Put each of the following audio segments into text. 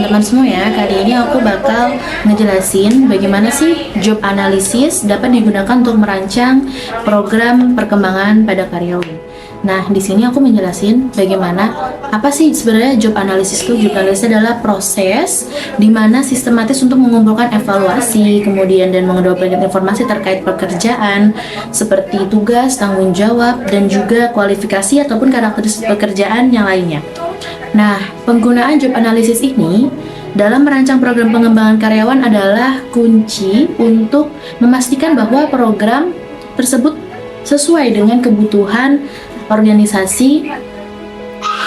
teman-teman semua ya. Kali ini aku bakal ngejelasin bagaimana sih job analysis dapat digunakan untuk merancang program perkembangan pada karyawan. Nah, di sini aku menjelasin bagaimana apa sih sebenarnya job analysis itu. Job analysis adalah proses di mana sistematis untuk mengumpulkan evaluasi, kemudian dan mendapatkan informasi terkait pekerjaan seperti tugas, tanggung jawab, dan juga kualifikasi ataupun karakteristik pekerjaan yang lainnya. Nah, penggunaan job analysis ini dalam merancang program pengembangan karyawan adalah kunci untuk memastikan bahwa program tersebut sesuai dengan kebutuhan organisasi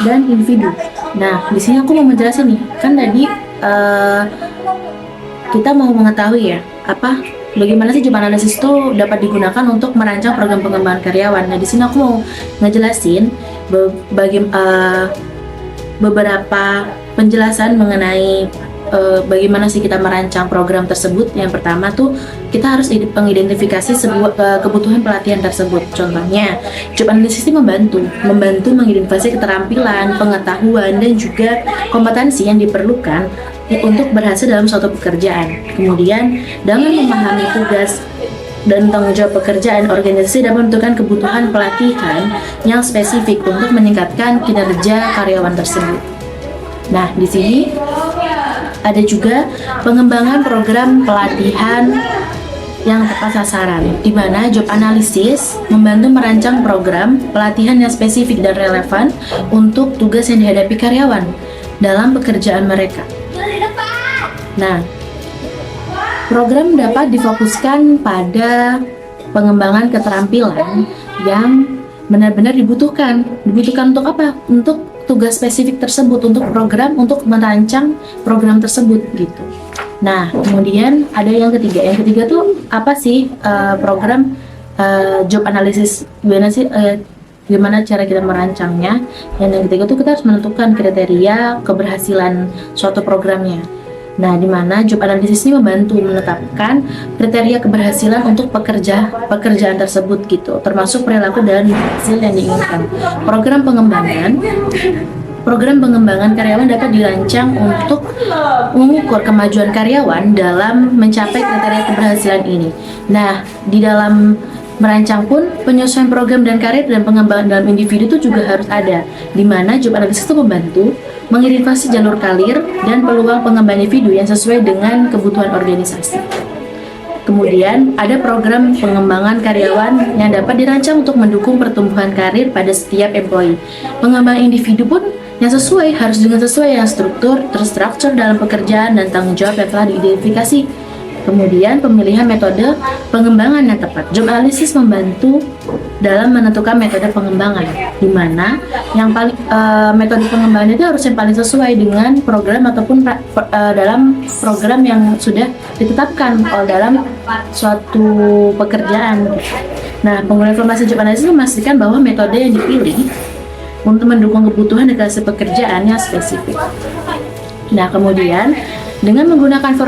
dan individu. Nah, di sini aku mau menjelaskan nih, kan tadi kita mau mengetahui ya, bagaimana sih job analysis itu dapat digunakan untuk merancang program pengembangan karyawan. Nah, di sini aku mau ngejelasin beberapa penjelasan mengenai bagaimana sih kita merancang program tersebut. Yang pertama tuh kita harus mengidentifikasi sebuah kebutuhan pelatihan tersebut. Contohnya, job analysis ini membantu mengidentifikasi keterampilan, pengetahuan, dan juga kompetensi yang diperlukan untuk berhasil dalam suatu pekerjaan. Kemudian, dengan memahami tugas dan tanggung jawab pekerjaan, organisasi dapat menentukan kebutuhan pelatihan yang spesifik untuk meningkatkan kinerja karyawan tersebut. Nah, di sini ada juga pengembangan program pelatihan yang tepat sasaran, di mana job analysis membantu merancang program pelatihan yang spesifik dan relevan untuk tugas yang dihadapi karyawan dalam pekerjaan mereka. Nah, program dapat difokuskan pada pengembangan keterampilan yang benar-benar dibutuhkan untuk apa? Untuk tugas spesifik tersebut, untuk merancang program tersebut gitu. Nah, kemudian ada yang ketiga. Yang ketiga tuh apa sih program job analysis? Gimana cara kita merancangnya? Yang ketiga tuh kita harus menentukan kriteria keberhasilan suatu programnya. Nah, di mana job analysis ini membantu menetapkan kriteria keberhasilan untuk pekerjaan tersebut gitu, termasuk perilaku dan hasil yang diinginkan. Program pengembangan karyawan dapat dirancang untuk mengukur kemajuan karyawan dalam mencapai kriteria keberhasilan ini. Nah, di dalam merancang pun penyesuaian program dan karir dan pengembangan dalam individu itu juga harus ada, di mana job analysis itu membantu mengidentifikasi jalur karir dan peluang pengembangan individu yang sesuai dengan kebutuhan organisasi. Kemudian ada program pengembangan karyawan yang dapat dirancang untuk mendukung pertumbuhan karir pada setiap employee. Pengembangan individu pun yang harus dengan sesuai yang terstruktur dalam pekerjaan dan tanggung jawab yang telah diidentifikasi. Kemudian pemilihan metode pengembangan yang tepat. Job analysis membantu dalam menentukan metode pengembangan, di mana yang paling metode pengembangan itu harus yang paling sesuai dengan program ataupun dalam program yang sudah ditetapkan dalam suatu pekerjaan. Nah, penggunaan informasi job analysis memastikan bahwa metode yang dipilih untuk mendukung kebutuhan dan hasil pekerjaan yang spesifik. Nah, kemudian dengan menggunakan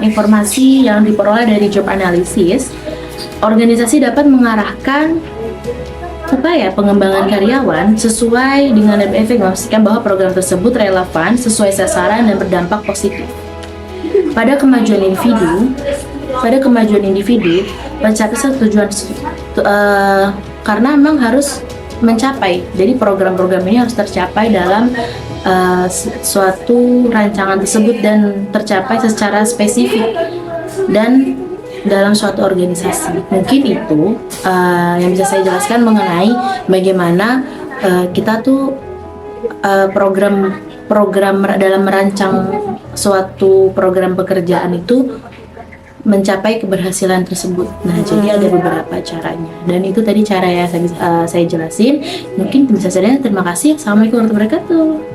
informasi yang diperoleh dari job analysis, organisasi dapat mengarahkan pengembangan karyawan sesuai dengan lebih efektif, memastikan bahwa program tersebut relevan, sesuai sasaran, dan berdampak positif pada kemajuan individu, mencapai tujuan karena memang harus mencapai. Jadi program-program ini harus tercapai dalam suatu rancangan tersebut dan tercapai secara spesifik dan dalam suatu organisasi. Mungkin itu yang bisa saya jelaskan mengenai bagaimana kita tuh program dalam merancang suatu program pekerjaan itu mencapai keberhasilan tersebut. Nah, jadi ada beberapa caranya. Dan itu tadi cara yang saya jelasin. Mungkin bisa saja. Terima kasih. Assalamualaikum warahmatullahi wabarakatuh.